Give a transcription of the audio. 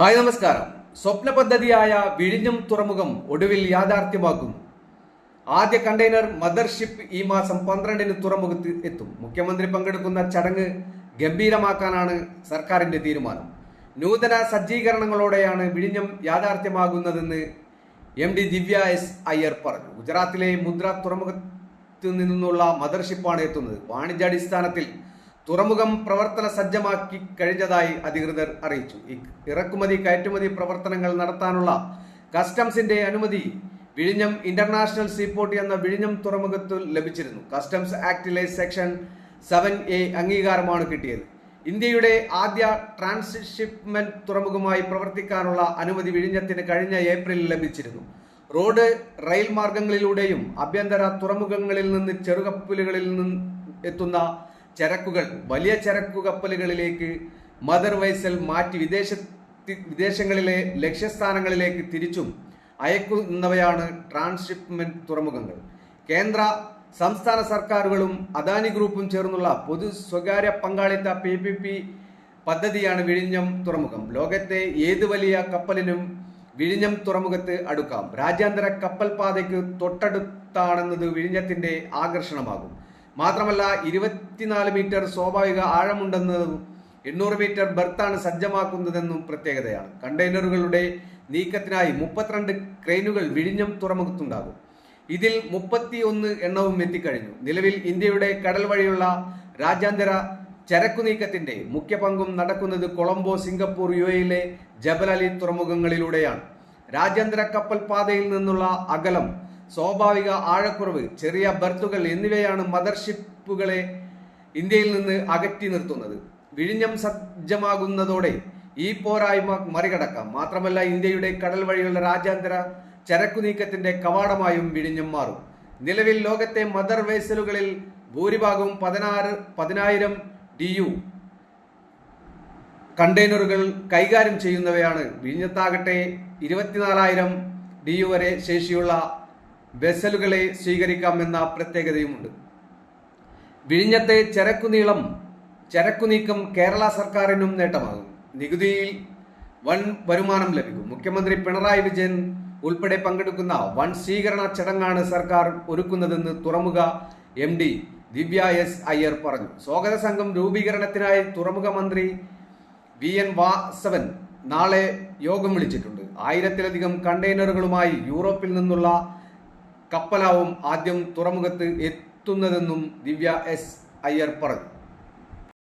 Hi നമസ്കാരം. സ്വപ്ന പദ്ധതിയായ വിഴിഞ്ഞം തുറമുഖം ഒടുവിൽ യാഥാർത്ഥ്യമാക്കുന്നു. ആദ്യ കണ്ടെയ്നർ മദർഷിപ്പ് ഈ മാസം 12-ന് തുറമുഖത്ത് എത്തും. മുഖ്യമന്ത്രി പങ്കെടുക്കുന്ന ചടങ്ങ് ഗംഭീരമാക്കാനാണ് സർക്കാരിന്റെ തീരുമാനം. നൂതന സജ്ജീകരണങ്ങളോടെയാണ് വിഴിഞ്ഞം യാഥാർത്ഥ്യമാകുന്നതെന്ന് MD ദിവ്യ എസ് അയ്യർ പറഞ്ഞു. ഗുജറാത്തിലെ മുദ്ര തുറമുഖത്ത് നിന്നുള്ള മദർഷിപ്പാണ് എത്തുന്നത്. വാണിജ്യാടിസ്ഥാനത്തിൽ തുറമുഖം പ്രവർത്തന സജ്ജമാക്കി കഴിഞ്ഞതായി അധികൃതർ അറിയിച്ചു. ഇറക്കുമതി കയറ്റുമതി പ്രവർത്തനങ്ങൾ നടത്താനുള്ള കസ്റ്റംസിന്റെ അനുമതി വിഴിഞ്ഞം ഇന്റർനാഷണൽ സീപോർട്ട് എന്ന വിഴിഞ്ഞം തുറമുഖത്തിൽ ലഭിച്ചിരുന്നു. കസ്റ്റംസ് ആക്ടിലെ സെക്ഷൻ 7A അംഗീകാരമാണ് കിട്ടിയത്. ഇന്ത്യയുടെ ആദ്യ ട്രാൻസ്ഷിപ്മെന്റ് തുറമുഖമായി പ്രവർത്തിക്കാനുള്ള അനുമതി വിഴിഞ്ഞത്തിന് കഴിഞ്ഞ ഏപ്രിലിൽ ലഭിച്ചിരുന്നു. റോഡ്, റെയിൽ മാർഗങ്ങളിലൂടെയും ആഭ്യന്തര തുറമുഖങ്ങളിൽ നിന്ന് ചെറുകപ്പലുകളിൽ നിന്ന് എത്തുന്ന ചരക്കുകൾ വലിയ ചരക്കു കപ്പലുകളിലേക്ക് മദർ വെസൽ മാറ്റി വിദേശങ്ങളിലെ ലക്ഷ്യസ്ഥാനങ്ങളിലേക്ക് തിരിച്ചും അയക്കുന്നവയാണ് ട്രാൻസ്ഷിപ്മെന്റ് തുറമുഖങ്ങൾ. കേന്ദ്ര സംസ്ഥാന സർക്കാരുകളും അദാനി ഗ്രൂപ്പും ചേർന്നുള്ള പൊതു സ്വകാര്യ പങ്കാളിത്ത PPP പദ്ധതിയാണ് വിഴിഞ്ഞം തുറമുഖം. ലോകത്തെ ഏത് വലിയ കപ്പലിനും വിഴിഞ്ഞം തുറമുഖത്ത് അടുക്കാം. രാജ്യാന്തര കപ്പൽ പാതയ്ക്ക് തൊട്ടടുത്താണെന്നത് വിഴിഞ്ഞത്തിന്റെ ആകർഷണമാകും. മാത്രമല്ല 24 മീറ്റർ സ്വാഭാവിക ആഴമുണ്ടെന്നതും 800 മീറ്റർ ബർത്താണ് സജ്ജമാക്കുന്നതെന്നും പ്രത്യേകതയാണ്. കണ്ടെയ്നറുകളുടെ നീക്കത്തിനായി 32 ക്രെയിനുകൾ വിഴിഞ്ഞം തുറമുഖത്തുണ്ടാകും. ഇതിൽ 31 എണ്ണവും എത്തിക്കഴിഞ്ഞു. നിലവിൽ ഇന്ത്യയുടെ കടൽ വഴിയുള്ള രാജ്യാന്തര ചരക്കു നീക്കത്തിന്റെ മുഖ്യ പങ്കും നടക്കുന്നത് കൊളംബോ, സിംഗപ്പൂർ, UAE ജബൽ അലി തുറമുഖങ്ങളിലൂടെയാണ്. രാജ്യാന്തര കപ്പൽ പാതയിൽ നിന്നുള്ള അകലം, സ്വാഭാവിക ആഴക്കുറവ്, ചെറിയ ബർത്തുകൾ എന്നിവയാണ് മദർഷിപ്പുകളെ ഇന്ത്യയിൽ നിന്ന് അകറ്റി നിർത്തുന്നത്. വിഴിഞ്ഞം സജ്ജമാകുന്നതോടെ ഈ പോരായ്മ മറികടക്കാം. മാത്രമല്ല ഇന്ത്യയുടെ കടൽ വഴിയുള്ള രാജ്യാന്തര ചരക്കു നീക്കത്തിന്റെ കവാടമായും വിഴിഞ്ഞം മാറും. നിലവിൽ ലോകത്തെ മദർ വെസലുകളിൽ ഭൂരിഭാഗവും 10,000 TEU കണ്ടെയ്നറുകൾ കൈകാര്യം ചെയ്യുന്നവയാണ്. വിഴിഞ്ഞത്താകട്ടെ 24,000 TEU വരെ ശേഷിയുള്ള വെസലുകളെ സ്വീകരിക്കാമെന്ന പ്രത്യേകതയുമുണ്ട്. വിഴിഞ്ഞത്തെ ചരക്കു നീക്കം കേരള സർക്കാരിനും നേട്ടമാകും. നികുതിയിൽ വൻ വരുമാനം ലഭിക്കും. മുഖ്യമന്ത്രി പിണറായി വിജയൻ ഉൾപ്പെടെ പങ്കെടുക്കുന്ന വൻ സ്വീകരണ ചടങ്ങാണ് സർക്കാർ ഒരുക്കുന്നതെന്ന് തുറമുഖ MD ദിവ്യ എസ് അയ്യർ പറഞ്ഞു. സ്വാഗത സംഘം രൂപീകരണത്തിനായി തുറമുഖ മന്ത്രി VN വാസവൻ നാളെ യോഗം വിളിച്ചിട്ടുണ്ട്. 1000-ലധികം കണ്ടെയ്നറുകളുമായി യൂറോപ്പിൽ നിന്നുള്ള കപ്പലാവും ആദ്യം തുറമുഖത്ത് എത്തുന്നതെന്നും ദിവ്യ എസ് അയ്യർ പറഞ്ഞു.